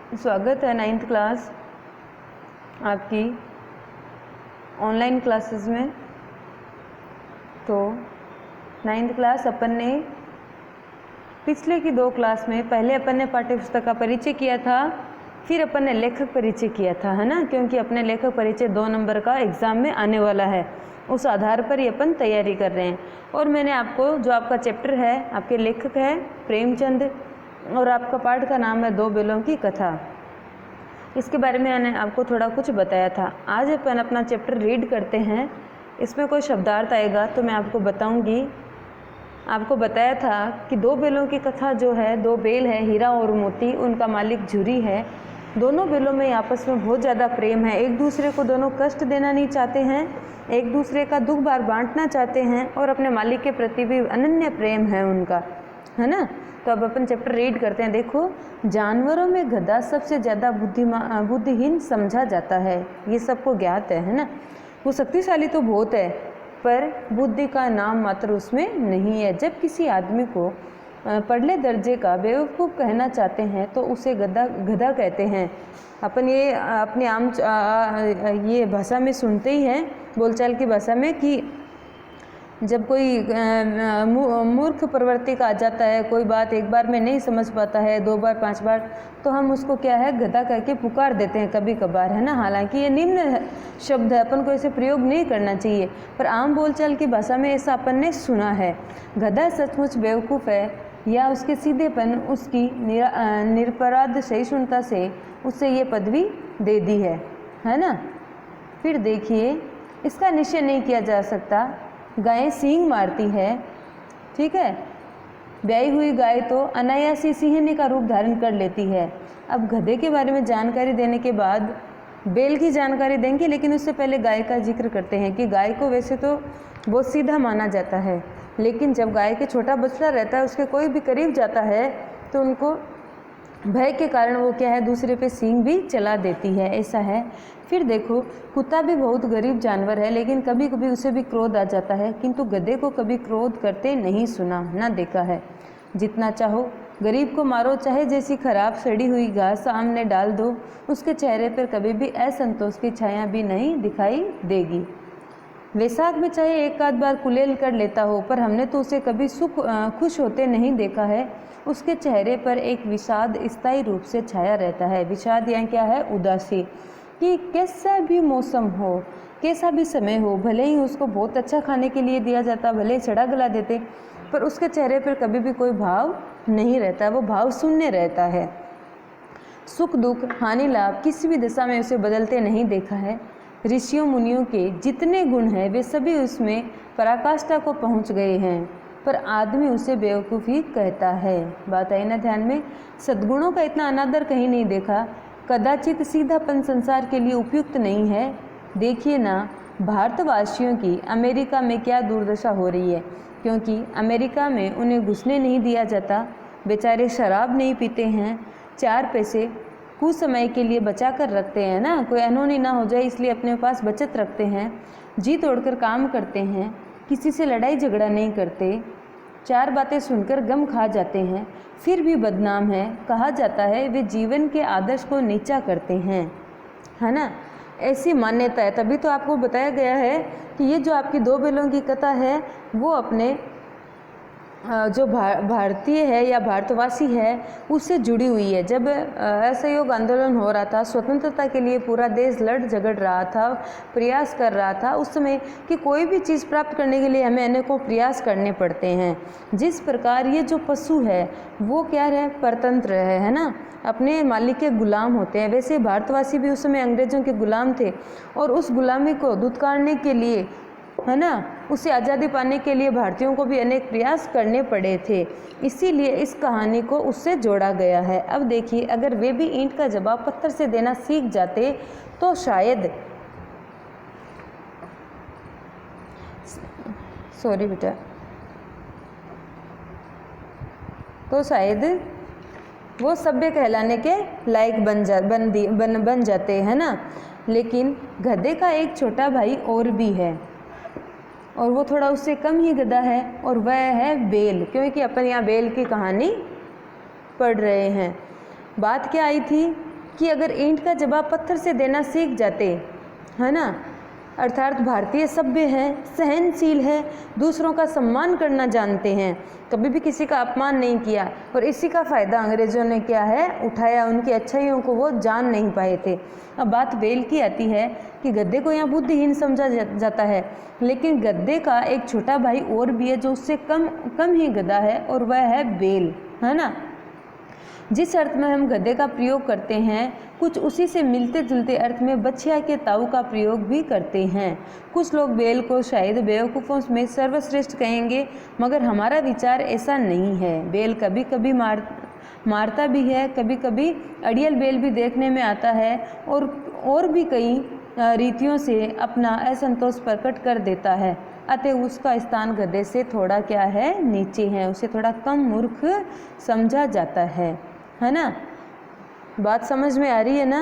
स्वागत है 9th class आपकी ऑनलाइन क्लासेस में। तो 9th क्लास अपन ने पिछले की 2 क्लास में पहले अपन ने पाठ्य पुस्तक का परिचय किया था, फिर अपन ने लेखक परिचय किया था, है ना, क्योंकि अपने लेखक परिचय 2 नंबर का एग्ज़ाम में आने वाला है, उस आधार पर ही अपन तैयारी कर रहे हैं। और मैंने आपको जो आपका चैप्टर है, आपके लेखक है प्रेमचंद और आपका पाठ का नाम है 2 बेलों की कथा, इसके बारे में मैंने आपको थोड़ा कुछ बताया था। आज अपन अपना चैप्टर रीड करते हैं। इसमें कोई शब्दार्थ आएगा तो मैं आपको बताऊंगी। आपको बताया था कि 2 बेलों की कथा जो है, 2 बेल है, हीरा और मोती, उनका मालिक झुरी है। दोनों बेलों में आपस में बहुत ज़्यादा प्रेम है, एक दूसरे को दोनों कष्ट देना नहीं चाहते हैं, एक दूसरे का दुख भार बांटना चाहते हैं और अपने मालिक के प्रति भी अनन्य प्रेम है उनका, है ना। तो अब अपन चैप्टर रीड करते हैं। देखो, जानवरों में गधा सबसे ज़्यादा बुद्धिहीन समझा जाता है, ये सबको ज्ञात है ना। वो शक्तिशाली तो बहुत है पर बुद्धि का नाम मात्र उसमें नहीं है। जब किसी आदमी को पढ़ले दर्जे का बेवकूफ़ कहना चाहते हैं तो उसे गधा कहते हैं। अपन ये अपने आम ये भाषा में सुनते ही हैं, बोलचाल की भाषा में, कि जब कोई मूर्ख प्रवृत्ति का आ जाता है, कोई बात एक बार में नहीं समझ पाता है, 2 बार 5 बार, तो हम उसको क्या है, गधा कह के पुकार देते हैं कभी कभार, है ना। हालांकि ये निम्न शब्द है, अपन को इसे प्रयोग नहीं करना चाहिए, पर आम बोलचाल की भाषा में ऐसा अपन ने सुना है। गधा सचमुच बेवकूफ़ है या उसके सीधेपन, उसकी निरपराध सहिष्णुता से उसे ये पदवी दे दी है ना। फिर देखिए, इसका निश्चय नहीं किया जा सकता। गायें सींग मारती है, ठीक है, ब्याई हुई गाय तो अनायास ही सिंहनी का रूप धारण कर लेती है। अब गधे के बारे में जानकारी देने के बाद बैल की जानकारी देंगे, लेकिन उससे पहले गाय का जिक्र करते हैं कि गाय को वैसे तो बहुत सीधा माना जाता है, लेकिन जब गाय के छोटा बछड़ा रहता है, उसके कोई भी करीब जाता है तो उनको भय के कारण वो क्या है, दूसरे पे सींग भी चला देती है, ऐसा है। फिर देखो, कुत्ता भी बहुत गरीब जानवर है, लेकिन कभी कभी उसे भी क्रोध आ जाता है, किंतु गधे को कभी क्रोध करते नहीं सुना ना देखा है। जितना चाहो गरीब को मारो, चाहे जैसी खराब सड़ी हुई घास सामने डाल दो, उसके चेहरे पर कभी भी असंतोष की छाया भी नहीं दिखाई देगी। वैशाख में चाहे एक आध बार कुलेल कर लेता हो, पर हमने तो उसे कभी खुश होते नहीं देखा है। उसके चेहरे पर एक विषाद स्थायी रूप से छाया रहता है। विषाद यहाँ क्या है, उदासी, कि कैसा भी मौसम हो, कैसा भी समय हो, भले ही उसको बहुत अच्छा खाने के लिए दिया जाता, भले ही चढ़ा गला देते, पर उसके चेहरे पर कभी भी कोई भाव नहीं रहता, वो भाव शून्य रहता है। सुख दुख हानि लाभ किसी भी दशा में उसे बदलते नहीं देखा है। ऋषियों मुनियों के जितने गुण हैं वे सभी उसमें पराकाष्ठा को पहुंच गए हैं, पर आदमी उसे बेवकूफ़ ही कहता है। बात आई ना ध्यान में। सद्गुणों का इतना अनादर कहीं नहीं देखा। कदाचित सीधापन संसार के लिए उपयुक्त नहीं है। देखिए ना, भारतवासियों की अमेरिका में क्या दुर्दशा हो रही है, क्योंकि अमेरिका में उन्हें घुसने नहीं दिया जाता। बेचारे शराब नहीं पीते हैं, 4 पैसे कुछ समय के लिए बचा कर रखते हैं ना, कोई अनहोनी ना हो जाए इसलिए अपने पास बचत रखते हैं, जी तोड़कर काम करते हैं, किसी से लड़ाई झगड़ा नहीं करते, 4 बातें सुनकर गम खा जाते हैं, फिर भी बदनाम है। कहा जाता है वे जीवन के आदर्श को नीचा करते हैं, है ना, ऐसी मान्यता है। तभी तो आपको बताया गया है कि ये जो आपकी 2 बेलों की कथा है वो अपने जो भारतीय है या भारतवासी है उससे जुड़ी हुई है। जब असहयोग आंदोलन हो रहा था, स्वतंत्रता के लिए पूरा देश लड़ झगड़ रहा था, प्रयास कर रहा था, उस समय कि कोई भी चीज़ प्राप्त करने के लिए हमें अनेकों प्रयास करने पड़ते हैं। जिस प्रकार ये जो पशु है वो क्या है, परतंत्र है ना, अपने मालिक के गुलाम होते हैं, वैसे भारतवासी भी उस समय अंग्रेज़ों के गुलाम थे और उस गुलामी को दुत्कारने के लिए, है ना, उसे आज़ादी पाने के लिए भारतीयों को भी अनेक प्रयास करने पड़े थे। इसीलिए इस कहानी को उससे जोड़ा गया है। अब देखिए, अगर वे भी ईंट का जवाब पत्थर से देना सीख जाते तो शायद, सॉरी बेटा, तो शायद वो सभ्य कहलाने के लायक बन जाते, हैं ना। लेकिन गधे का एक छोटा भाई और भी है, और वो थोड़ा उससे कम ही गधा है, और वह है बेल, क्योंकि अपन यहाँ बेल की कहानी पढ़ रहे हैं। बात क्या आई थी कि अगर ईंट का जवाब पत्थर से देना सीख जाते, है ना, अर्थात भारतीय सभ्य हैं, सहनशील है, दूसरों का सम्मान करना जानते हैं, कभी भी किसी का अपमान नहीं किया, और इसी का फ़ायदा अंग्रेज़ों ने क्या है उठाया, उनकी अच्छाइयों को वो जान नहीं पाए थे। अब बात बेल की आती है कि गद्दे को यहाँ बुद्धिहीन समझा जाता है, लेकिन गद्दे का एक छोटा भाई और भी है जो उससे कम ही गधा है, और वह है बेल, है ना। जिस अर्थ में हम गधे का प्रयोग करते हैं, कुछ उसी से मिलते जुलते अर्थ में बछिया के ताऊ का प्रयोग भी करते हैं। कुछ लोग बेल को शायद बेवकूफ़ों में सर्वश्रेष्ठ कहेंगे, मगर हमारा विचार ऐसा नहीं है। बेल कभी कभी मारता भी है, कभी कभी अड़ियल बेल भी देखने में आता है, और भी कई रीतियों से अपना असंतोष प्रकट कर देता है। अतः उसका स्थान गधे से थोड़ा क्या है नीचे है, उसे थोड़ा कम मूर्ख समझा जाता है ना। बात समझ में आ रही है ना।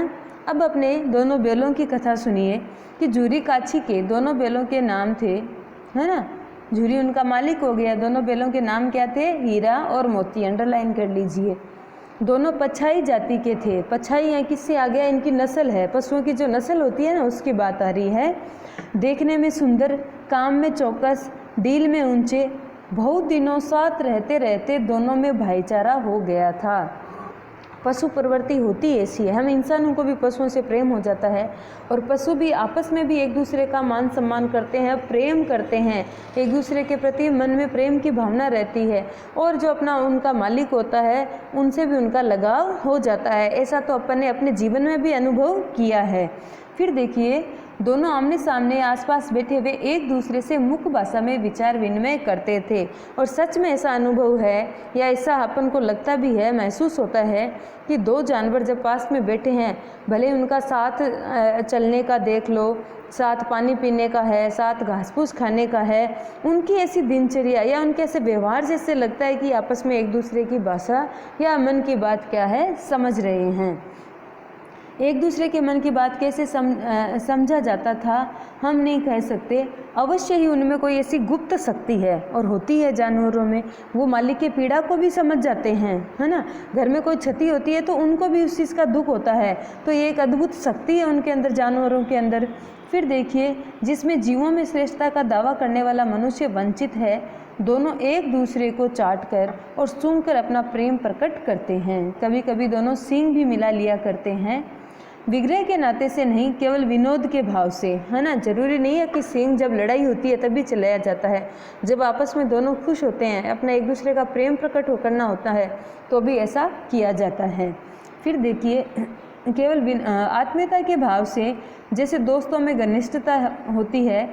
अब अपने दोनों बेलों की कथा सुनिए कि झूरी काछी के दोनों बेलों के नाम थे, है ना। झूरी उनका मालिक हो गया। दोनों बेलों के नाम क्या थे? हीरा और मोती। अंडरलाइन कर लीजिए। दोनों पछाई जाति के थे। पछाई है किससे आ गया? इनकी नस्ल है, पशुओं की जो नस्ल होती है ना उसकी बात आ रही है। देखने में सुंदर, काम में चौकस, डील में ऊंचे। बहुत दिनों साथ रहते रहते दोनों में भाईचारा हो गया था। पशु प्रवृत्ति होती ऐसी है, हम इंसानों को भी पशुओं से प्रेम हो जाता है, और पशु भी आपस में भी एक दूसरे का मान सम्मान करते हैं, प्रेम करते हैं, एक दूसरे के प्रति मन में प्रेम की भावना रहती है, और जो अपना उनका मालिक होता है उनसे भी उनका लगाव हो जाता है। ऐसा तो अपन ने अपने जीवन में भी अनुभव किया है। फिर देखिए, दोनों आमने सामने आसपास बैठे हुए एक दूसरे से मुख भाषा में विचार विनिमय करते थे, और सच में ऐसा अनुभव है, या ऐसा अपन को लगता भी है, महसूस होता है कि दो जानवर जब पास में बैठे हैं, भले उनका साथ चलने का देख लो, साथ पानी पीने का है, साथ घास फूस खाने का है, उनकी ऐसी दिनचर्या या उनके ऐसे व्यवहार जैसे लगता है कि आपस में एक दूसरे की भाषा या मन की बात क्या है समझ रहे हैं। एक दूसरे के मन की बात कैसे समझा जाता था हम नहीं कह सकते। अवश्य ही उनमें कोई ऐसी गुप्त शक्ति है, और होती है जानवरों में। वो मालिक के पीड़ा को भी समझ जाते हैं, है ना। घर में कोई क्षति होती है तो उनको भी उस चीज़ का दुख होता है, तो ये एक अद्भुत शक्ति है उनके अंदर, जानवरों के अंदर। फिर देखिए, जिसमें जीवों में श्रेष्ठता का दावा करने वाला मनुष्य वंचित है, दोनों एक दूसरे को चाट कर और सूंघ कर अपना प्रेम प्रकट करते हैं। कभी कभी दोनों सींग भी मिला लिया करते हैं, विग्रह के नाते से नहीं, केवल विनोद के भाव से, है ना। जरूरी नहीं है कि सींग जब लड़ाई होती है तभी चलाया जाता है। जब आपस में दोनों खुश होते हैं, अपना एक दूसरे का प्रेम प्रकट करना होता है, तो भी ऐसा किया जाता है। फिर देखिए, केवल आत्मीयता के भाव से, जैसे दोस्तों में घनिष्ठता होती है,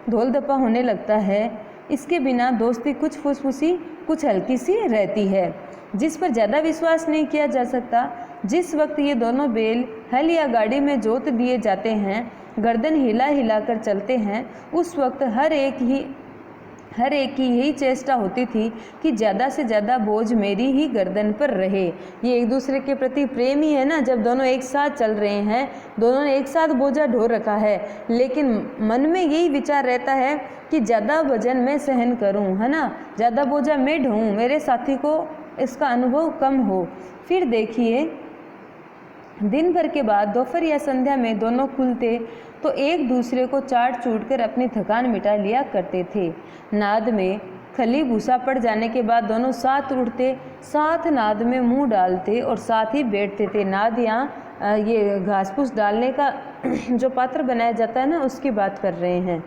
धोल धप्पा होने लगता है, इसके बिना दोस्ती कुछ फुसफुसी, कुछ हल्की सी रहती है, जिस पर ज़्यादा विश्वास नहीं किया जा सकता। जिस वक्त ये दोनों बेल हल या गाड़ी में जोत दिए जाते हैं, गर्दन हिला हिला कर चलते हैं, उस वक्त हर एक की यही चेष्टा होती थी कि ज़्यादा से ज़्यादा बोझ मेरी ही गर्दन पर रहे। ये एक दूसरे के प्रति प्रेम ही है ना। जब दोनों एक साथ चल रहे हैं, दोनों ने एक साथ बोझा ढो रखा है, लेकिन मन में यही विचार रहता है कि ज़्यादा वजन मैं सहन करूं, है ना, ज़्यादा बोझा मैं ढोऊं, मेरे साथी को इसका अनुभव कम हो। फिर देखिए, दिन भर के बाद दोपहर या संध्या में दोनों खुलते तो एक दूसरे को चाट चूट कर अपनी थकान मिटा लिया करते थे। नाद में खली भूसा पड़ जाने के बाद दोनों साथ उठते, साथ नाद में मुंह डालते और साथ ही बैठते थे। नाद यहाँ ये घास फूस डालने का जो पात्र बनाया जाता है ना, उसकी बात कर रहे हैं।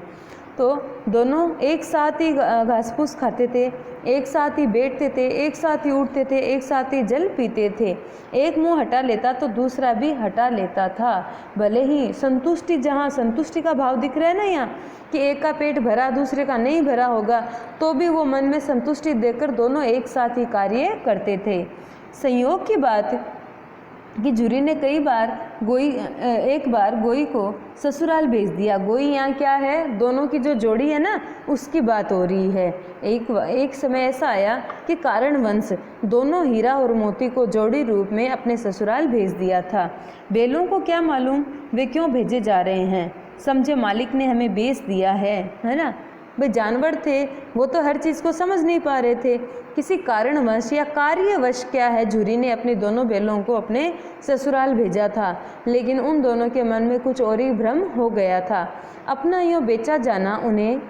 तो दोनों एक साथ ही घास फूस खाते थे, एक साथ ही बैठते थे, एक साथ ही उठते थे, एक साथ ही जल पीते थे। एक मुंह हटा लेता तो दूसरा भी हटा लेता था। भले ही संतुष्टि, जहाँ संतुष्टि का भाव दिख रहा है ना यहाँ, कि एक का पेट भरा दूसरे का नहीं भरा होगा, तो भी वो मन में संतुष्टि देकर दोनों एक साथ ही कार्य करते थे। संयोग की बात कि झूरी ने एक बार गोई को ससुराल भेज दिया। गोई यहाँ क्या है? दोनों की जो जोड़ी है ना, उसकी बात हो रही है। एक समय ऐसा आया कि कारणवंश दोनों हीरा और मोती को जोड़ी रूप में अपने ससुराल भेज दिया था। बेलों को क्या मालूम वे क्यों भेजे जा रहे हैं। समझे मालिक ने हमें बेच दिया है ना। भाई जानवर थे वो तो हर चीज़ को समझ नहीं पा रहे थे। किसी कारणवश या कार्यवश क्या है, झूरी ने अपनी दोनों बैलों को अपने ससुराल भेजा था, लेकिन उन दोनों के मन में कुछ और ही भ्रम हो गया था। अपना यूँ बेचा जाना उन्हें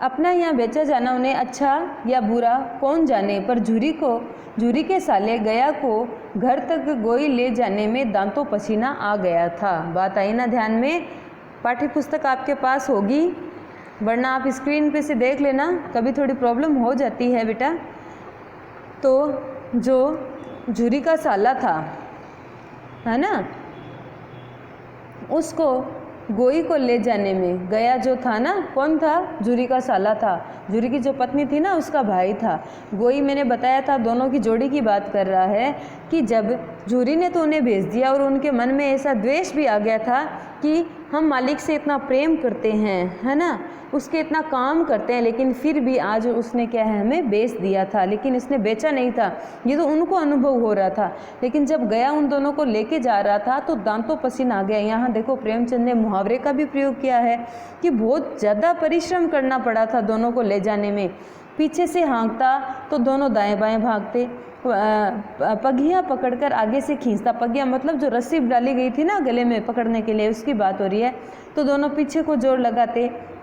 अपना यहाँ बेचा जाना उन्हें अच्छा या बुरा कौन जाने, पर झूरी के साले गया को घर तक गोई ले जाने में दांतों पसीना आ गया था। बात आई ना ध्यान में। पाठ्य पुस्तक आपके पास होगी, वरना आप स्क्रीन पे से देख लेना, कभी थोड़ी प्रॉब्लम हो जाती है बेटा। तो जो झूरी का साला था, है ना, उसको गोई को ले जाने में, गया जो था ना, कौन था, झूरी का साला था, झूरी की जो पत्नी थी ना उसका भाई था। गोई मैंने बताया था दोनों की जोड़ी की बात कर रहा है कि जब झूरी ने तो उन्हें भेज दिया और उनके मन में ऐसा द्वेष भी आ गया था कि हम मालिक से इतना प्रेम करते हैं, है ना, उसके इतना काम करते हैं, लेकिन फिर भी आज उसने क्या है हमें बेच दिया था, लेकिन इसने बेचा नहीं था, ये तो उनको अनुभव हो रहा था। लेकिन जब गया उन दोनों को लेके जा रहा था तो दांतों पसीना आ गया। यहाँ देखो प्रेमचंद ने मुहावरे का भी प्रयोग किया है कि बहुत ज़्यादा परिश्रम करना पड़ा था दोनों को ले जाने में। पीछे से हाँकता तो दोनों दाएं बाएं भागते, पगिया पकड़कर आगे से खींचता, पगिया मतलब जो रस्सी डाली गई थी ना गले में पकड़ने के लिए, उसकी बात हो रही है। तो दोनों पीछे को जोर लगाते,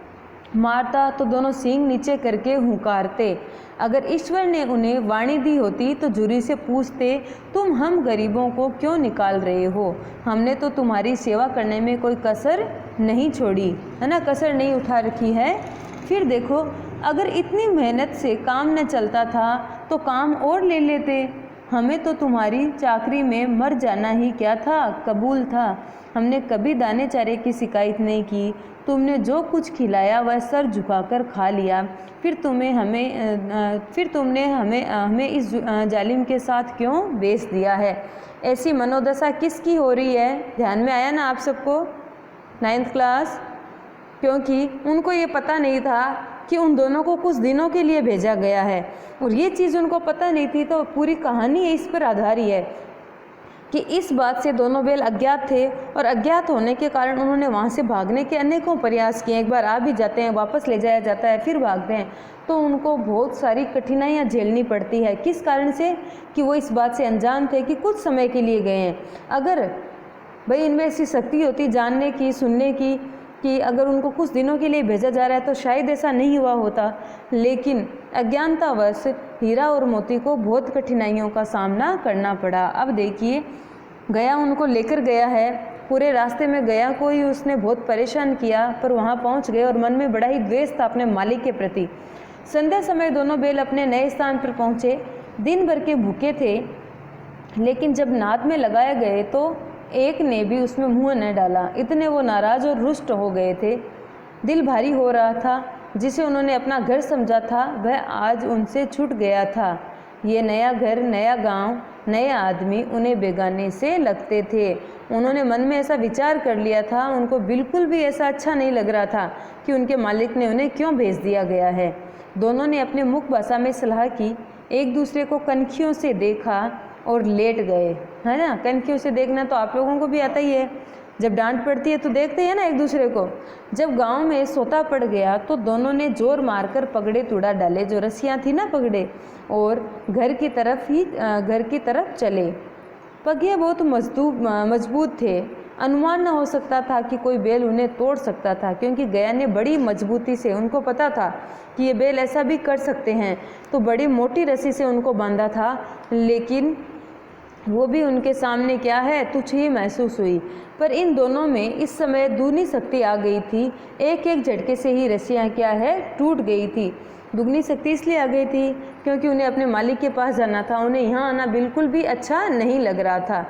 मारता तो दोनों सींग नीचे करके हुंकारते। अगर ईश्वर ने उन्हें वाणी दी होती तो झूरी से पूछते, तुम हम गरीबों को क्यों निकाल रहे हो, हमने तो तुम्हारी सेवा करने में कोई कसर नहीं छोड़ी, है ना, कसर नहीं उठा रखी है। फिर देखो अगर इतनी मेहनत से काम न चलता था तो काम और ले लेते, हमें तो तुम्हारी चाकरी में मर जाना ही क्या था, कबूल था। हमने कभी दाने चारे की शिकायत नहीं की, तुमने जो कुछ खिलाया वह सर झुकाकर खा लिया। फिर तुमने हमें इस जालिम के साथ क्यों बेच दिया है। ऐसी मनोदशा किसकी हो रही है, ध्यान में आया ना आप सबको, 9th क्लास। क्योंकि उनको ये पता नहीं था कि उन दोनों को कुछ दिनों के लिए भेजा गया है, और ये चीज़ उनको पता नहीं थी। तो पूरी कहानी इस पर आधारित है कि इस बात से दोनों बैल अज्ञात थे, और अज्ञात होने के कारण उन्होंने वहाँ से भागने के अनेकों प्रयास किए। एक बार आ भी जाते हैं, वापस ले जाया जाता है, फिर भागते हैं, तो उनको बहुत सारी कठिनाइयाँ झेलनी पड़ती है। किस कारण से, कि वो इस बात से अनजान थे कि कुछ समय के लिए गए हैं। अगर भाई इनमें ऐसी शक्ति होती जानने की, सुनने की, कि अगर उनको कुछ दिनों के लिए भेजा जा रहा है तो शायद ऐसा नहीं हुआ होता। लेकिन अज्ञानतावश हीरा और मोती को बहुत कठिनाइयों का सामना करना पड़ा। अब देखिए गया उनको लेकर गया है, पूरे रास्ते में गया को ही उसने बहुत परेशान किया, पर वहाँ पहुँच गए और मन में बड़ा ही द्वेष था अपने मालिक के प्रति। संध्या समय दोनों बैल अपने नए स्थान पर पहुँचे। दिन भर के भूखे थे, लेकिन जब नाद में लगाए गए तो एक ने भी उसमें मुंह न डाला, इतने वो नाराज और रुष्ट हो गए थे। दिल भारी हो रहा था, जिसे उन्होंने अपना घर समझा था वह आज उनसे छूट गया था। ये नया घर, नया गांव, नए आदमी उन्हें बेगाने से लगते थे। उन्होंने मन में ऐसा विचार कर लिया था, उनको बिल्कुल भी ऐसा अच्छा नहीं लग रहा था कि उनके मालिक ने उन्हें क्यों भेज दिया गया है। दोनों ने अपने मुख भाषा में सलाह की, एक दूसरे को कनखियों से देखा और लेट गए, है ना। कनखियों से देखना तो आप लोगों को भी आता ही है, जब डांट पड़ती है तो देखते हैं ना एक दूसरे को। जब गांव में सोता पड़ गया तो दोनों ने जोर मारकर पगड़े तुड़ा डाले, जो रस्सियाँ थी ना पगड़े, और घर की तरफ चले। पगिए बहुत मजबूत थे, अनुमान न हो सकता था कि कोई बैल उन्हें तोड़ सकता था, क्योंकि गया ने बड़ी मजबूती से, उनको पता था कि ये बैल ऐसा भी कर सकते हैं, तो बड़ी मोटी रस्सी से उनको बांधा था। लेकिन वो भी उनके सामने क्या है, तुच्छ ही महसूस हुई। पर इन दोनों में इस समय दूनी शक्ति आ गई थी, एक एक झटके से ही रस्सियाँ क्या है टूट गई थी। दुगनी शक्ति इसलिए आ गई थी क्योंकि उन्हें अपने मालिक के पास जाना था, उन्हें यहाँ आना बिल्कुल भी अच्छा नहीं लग रहा था।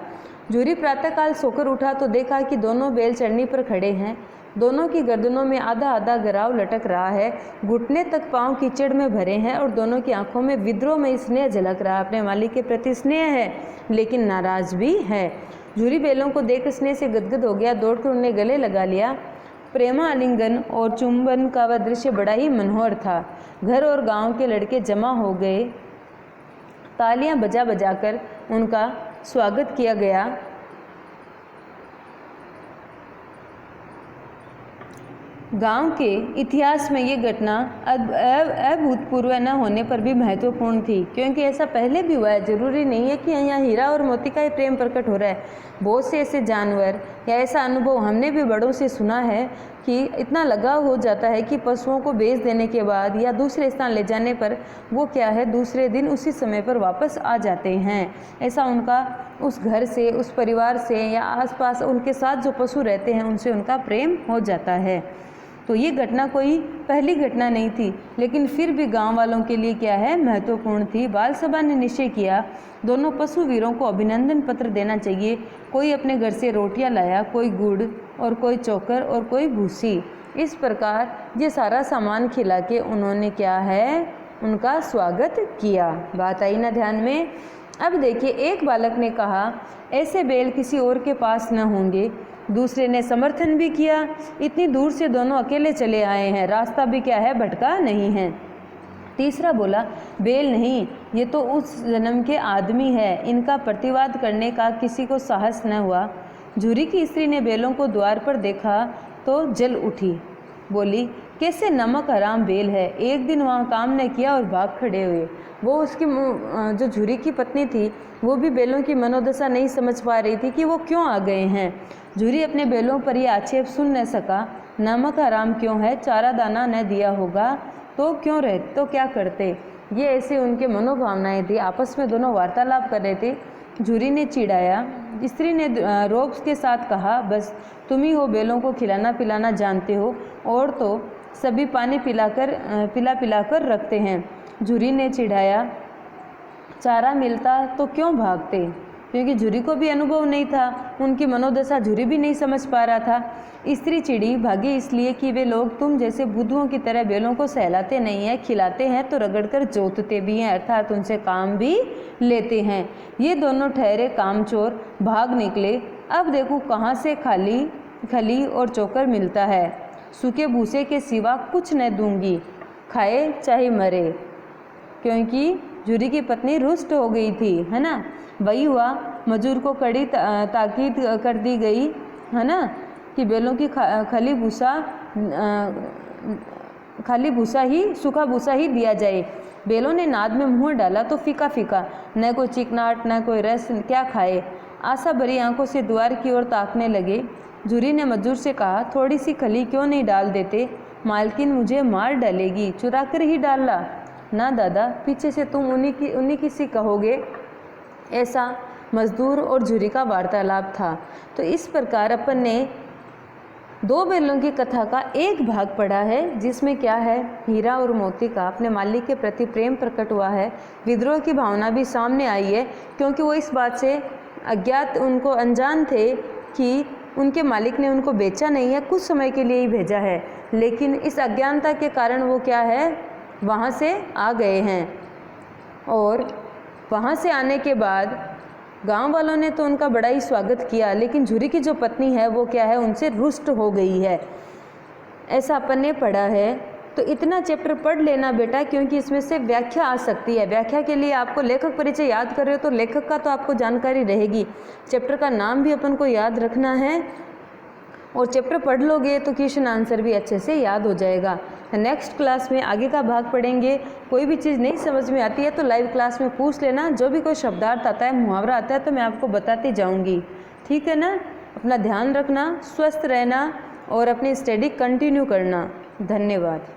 झूरी प्रातःकाल सोकर उठा तो देखा कि दोनों बैल चढ़नी पर खड़े हैं। दोनों की गर्दनों में आधा आधा गराव लटक रहा है, घुटने तक पांव कीचड़ में भरे हैं, और दोनों की आंखों में विद्रोह में स्नेह झलक रहा है। अपने मालिक के प्रति स्नेह है, लेकिन नाराज भी है। झूरी बैलों को देख स्नेह से गदगद हो गया, दौड़कर उन्हें गले लगा लिया। प्रेमालिंगन और चुंबन का वह दृश्य बड़ा ही मनोहर था। घर और गांव के लड़के जमा हो गए, तालियां बजा बजाकर उनका स्वागत किया गया। गांव के इतिहास में ये घटना अभूतपूर्व न होने पर भी महत्वपूर्ण थी, क्योंकि ऐसा पहले भी हुआ है। जरूरी नहीं है कि यहाँ हीरा और मोती का ही प्रेम प्रकट हो रहा है। बहुत से ऐसे जानवर या ऐसा अनुभव हमने भी बड़ों से सुना है कि इतना लगाव हो जाता है कि पशुओं को बेच देने के बाद या दूसरे स्थान ले जाने पर वो क्या है, दूसरे दिन उसी समय पर वापस आ जाते हैं। ऐसा उनका उस घर से, उस परिवार से या आसपास उनके साथ जो पशु रहते हैं उनसे उनका प्रेम हो जाता है। तो ये घटना कोई पहली घटना नहीं थी, लेकिन फिर भी गांव वालों के लिए क्या है, महत्वपूर्ण थी। बाल सभा ने निश्चय किया दोनों पशु वीरों को अभिनंदन पत्र देना चाहिए। कोई अपने घर से रोटियां लाया, कोई गुड़ और कोई चोकर और कोई भूसी। इस प्रकार ये सारा सामान खिला के उन्होंने क्या है, उनका स्वागत किया। बात आई ना ध्यान में। अब देखिए, एक बालक ने कहा ऐसे बैल किसी और के पास न होंगे। दूसरे ने समर्थन भी किया, इतनी दूर से दोनों अकेले चले आए हैं, रास्ता भी क्या है, भटका नहीं है। तीसरा बोला बैल नहीं, ये तो उस जन्म के आदमी है। इनका प्रतिवाद करने का किसी को साहस न हुआ। झूरी की स्त्री ने बैलों को द्वार पर देखा तो जल उठी, बोली कैसे नमक हराम बैल है, एक दिन वहाँ काम न किया और भाग खड़े हुए। वो उसकी जो झूरी की पत्नी थी वो भी बैलों की मनोदशा नहीं समझ पा रही थी कि वो क्यों आ गए हैं। झूरी अपने बैलों पर ये आक्षेप सुन न सका। नमक हराम क्यों है, चारा दाना न दिया होगा तो क्यों रहे, तो क्या करते। ये ऐसे उनके मनोभावनाएं थी। आपस में दोनों वार्तालाप कर रहे थे। झूरी ने चिढ़ाया। स्त्री ने रोब के साथ कहा बस तुम ही हो बैलों को खिलाना पिलाना जानते हो, और तो सभी पानी पिलाकर रखते हैं। झूरी ने चिढ़ाया चारा मिलता तो क्यों भागते, क्योंकि झूरी को भी अनुभव नहीं था, उनकी मनोदशा झूरी भी नहीं समझ पा रहा था। स्त्री चिड़ी भागे इसलिए कि वे लोग तुम जैसे बुद्धुओं की तरह बैलों को सहलाते नहीं हैं, खिलाते हैं तो रगड़कर जोतते भी हैं, अर्थात उनसे काम भी लेते हैं। ये दोनों ठहरे कामचोर भाग निकले। अब देखो कहाँ से खली और चोकर मिलता है। सूखे भूसे के सिवा कुछ न दूंगी, खाए चाहे मरे। क्योंकि झूरी की पत्नी रुष्ट हो गई थी, है ना। वही हुआ, मजूर को कड़ी ताकीद कर दी गई, है ना, कि बैलों की खाली भूसा ही, सूखा भूसा ही दिया जाए। बैलों ने नाद में मुंह डाला तो फीका फीका, न कोई चिकनाट न कोई रस, क्या खाए। आशा भरी आंखों से द्वार की ओर ताकने लगे। झूरी ने मजूर से कहा थोड़ी सी खली क्यों नहीं डाल देते, मालकिन मुझे मार डालेगी, चुरा कर ही डालना। ना दादा, पीछे से तुम उन्हीं की सी कहोगे। ऐसा मजदूर और झूरी का वार्तालाप था। तो इस प्रकार अपन ने दो बैलों की कथा का एक भाग पढ़ा है, जिसमें क्या है, हीरा और मोती का अपने मालिक के प्रति प्रेम प्रकट हुआ है। विद्रोह की भावना भी सामने आई है, क्योंकि वो इस बात से अज्ञात, उनको अनजान थे कि उनके मालिक ने उनको बेचा नहीं है, कुछ समय के लिए ही भेजा है। लेकिन इस अज्ञानता के कारण वो क्या है, वहाँ से आ गए हैं। और वहाँ से आने के बाद गांव वालों ने तो उनका बड़ा ही स्वागत किया, लेकिन झूरी की जो पत्नी है वो क्या है, उनसे रुष्ट हो गई है। ऐसा अपन ने पढ़ा है। तो इतना चैप्टर पढ़ लेना बेटा, क्योंकि इसमें से व्याख्या आ सकती है। व्याख्या के लिए आपको लेखक परिचय याद कर रहे हो तो लेखक का तो आपको जानकारी रहेगी, चैप्टर का नाम भी अपन को याद रखना है, और चैप्टर पढ़ लोगे तो क्वेश्चन आंसर भी अच्छे से याद हो जाएगा। नेक्स्ट क्लास में आगे का भाग पढ़ेंगे। कोई भी चीज़ नहीं समझ में आती है तो लाइव क्लास में पूछ लेना। जो भी कोई शब्दार्थ आता है, मुहावरा आता है, तो मैं आपको बताती जाऊंगी, ठीक है ना। अपना ध्यान रखना, स्वस्थ रहना और अपनी स्टडी कंटिन्यू करना। धन्यवाद।